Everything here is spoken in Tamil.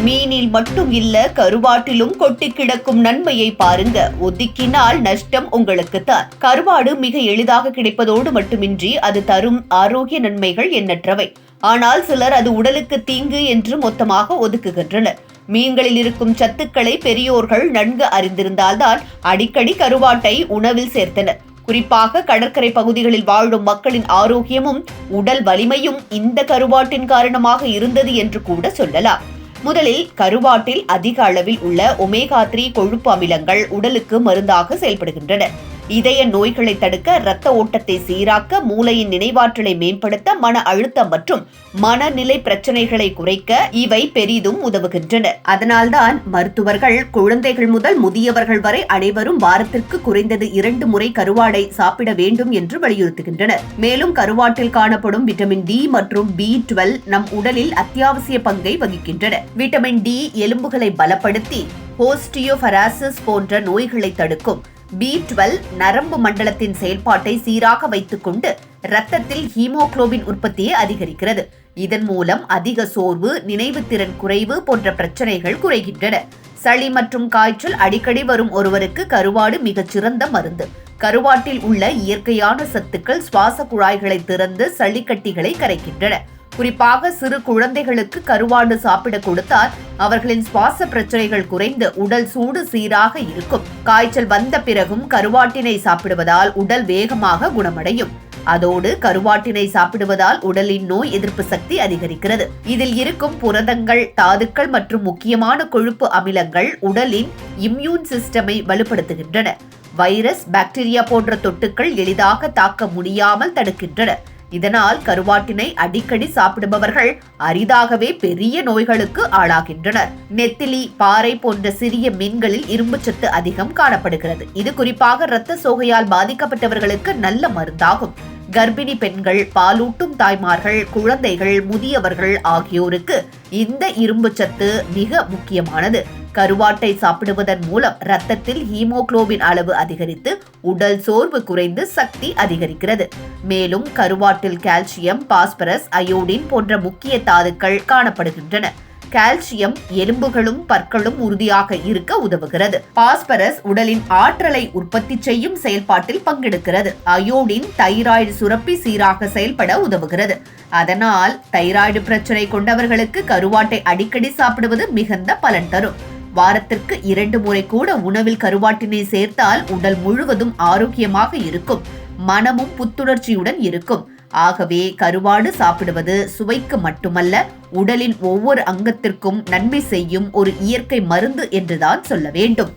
மீனில் மட்டும் இல்ல, கருவாட்டிலும் கொட்டி கிடக்கும் நன்மையை பாருங்க. ஒதுக்கினால் நஷ்டம் உங்களுக்குத்தான். கருவாடு மிக எளிதாக கிடைப்பதோடு மட்டுமின்றி அது தரும் ஆரோக்கிய நன்மைகள் எண்ணற்றவை. ஆனால் சிலர் அது உடலுக்கு தீங்கு என்று மொத்தமாக ஒதுக்குகின்றனர். மீன்களில் இருக்கும் சத்துக்களை பெரியோர்கள் நன்கு அறிந்திருந்தால்தான் அடிக்கடி கருவாட்டை உணவில் சேர்த்தனர். குறிப்பாக கடற்கரை பகுதிகளில் வாழும் மக்களின் ஆரோக்கியமும் உடல் வலிமையும் இந்த கருவாட்டின் காரணமாக இருந்தது என்று கூட சொல்லலாம். முதலில் கருவாட்டில் அதிக அளவில் உள்ள ஒமேகா 3 கொழுப்பு அமிலங்கள் உடலுக்கு மருந்தாக செயல்படுகின்றன. இதய நோய்களை தடுக்க, இரத்த ஓட்டத்தை சீராக்க, மூளையின் நினைவாற்றலை மேம்படுத்த, மன அழுத்தம் மற்றும் மனநிலை பிரச்சனைகளை குறைக்க இவை பெரிதும் உதவுகின்றன. அதனால்தான் மருத்துவர்கள் குழந்தைகள் முதல் முதியவர்கள் வரை அனைவரும் வாரத்திற்கு குறைந்தது 2 முறை கருவாடை சாப்பிட வேண்டும் என்று வலியுறுத்துகின்றனர். மேலும் கருவாட்டில் காணப்படும் விட்டமின் D மற்றும் B12 நம் உடலில் அத்தியாவசிய பங்கை வகிக்கின்றன. விட்டமின் D எலும்புகளை பலப்படுத்தி ஓஸ்டியோபராசிஸ் போன்ற நோய்களை தடுக்கும். B12 நரம்பு மண்டலத்தின் செயல்பாட்டை சீராக வைத்துக் கொண்டு இரத்தத்தில் ஹீமோகுளோபின் உற்பத்தியை அதிகரிக்கிறது. இதன் மூலம் அதிக சோர்வு, நினைவு திறன் குறைவு போன்ற பிரச்சனைகள் குறைகின்றன. சளி மற்றும் காய்ச்சல் அடிக்கடி வரும் ஒருவருக்கு கருவாடு மிகச்சிறந்த மருந்து. கருவாட்டில் உள்ள இயற்கையான சத்துக்கள் சுவாச குழாய்களை திறந்து சளிக்கட்டிகளை கரைக்கின்றன. குறிப்பாக சிறு குழந்தைகளுக்கு கருவாடு சாப்பிட கொடுத்தால் அவர்களின் சுவாச பிரச்சனைகள் குறைந்து உடல் சூடு சீராக இருக்கும். காய்ச்சல் வந்த பிறகும் கருவாட்டினை சாப்பிடுவதால் உடல் வேகமாக குணமடையும். அதோடு கருவாட்டினை சாப்பிடுவதால் உடலின் நோய் எதிர்ப்பு சக்தி அதிகரிக்கிறது. இதில் இருக்கும் புரதங்கள், தாதுக்கள் மற்றும் முக்கியமான கொழுப்பு அமிலங்கள் உடலின் இம்யூன் சிஸ்டமை வலுப்படுத்துகின்றன. வைரஸ், பாக்டீரியா போன்ற தொட்டுக்கள் எளிதாக தாக்க முடியாமல் தடுக்கின்றன. இதனால் கருவாட்டினை அடிக்கடி சாப்பிடுபவர்கள் அரிதாகவே பெரிய நோய்களுக்கு ஆளாகின்றனர். நெத்திலி, பாறை போன்ற சிறிய மீன்களில் இரும்புச்சத்து அதிகம் காணப்படுகிறது. இது குறிப்பாக இரத்த சோகையால் பாதிக்கப்பட்டவர்களுக்கு நல்ல மருந்தாகும். கர்ப்பிணி பெண்கள், பாலூட்டும் தாய்மார்கள், குழந்தைகள், முதியவர்கள் ஆகியோருக்கு இந்த இரும்புச்சத்து மிக முக்கியமானது. கருவாட்டை சாப்பிடுவதன் மூலம் இரத்தத்தில் ஹீமோகுளோபின் அளவு அதிகரித்து உடல் சோர்வு குறைந்து சக்தி அதிகரிக்கிறது. மேலும் கருவாட்டில் கால்சியம், பாஸ்பரஸ், அயோடின் போன்ற முக்கிய தாதுக்கள் காணப்படுகின்றன. கால்சியம் எலும்புகளும் பற்களும் உறுதியாக இருக்க உதவுகிறது. பாஸ்பரஸ் உடலின் ஆற்றலை உற்பத்தி செய்யும் செயல்பாட்டில் பங்கெடுக்கிறது. அயோடின் தைராய்டு சுரப்பி சீராக செயல்பட உதவுகிறது. அதனால் தைராய்டு பிரச்சனை கொண்டவர்களுக்கு கருவாட்டை அடிக்கடி சாப்பிடுவது மிகுந்த பலன் தரும். வாரத்திற்கு 2 முறை கூட உணவில் கருவாட்டினை சேர்த்தால் உடல் முழுவதும் ஆரோக்கியமாக இருக்கும். மனமும் புத்துணர்ச்சியுடன் இருக்கும். ஆகவே கருவாடு சாப்பிடுவது சுவைக்கு மட்டுமல்ல, உடலின் ஒவ்வொரு அங்கத்திற்கும் நன்மை செய்யும் ஒரு இயற்கை மருந்து என்றுதான் சொல்ல வேண்டும்.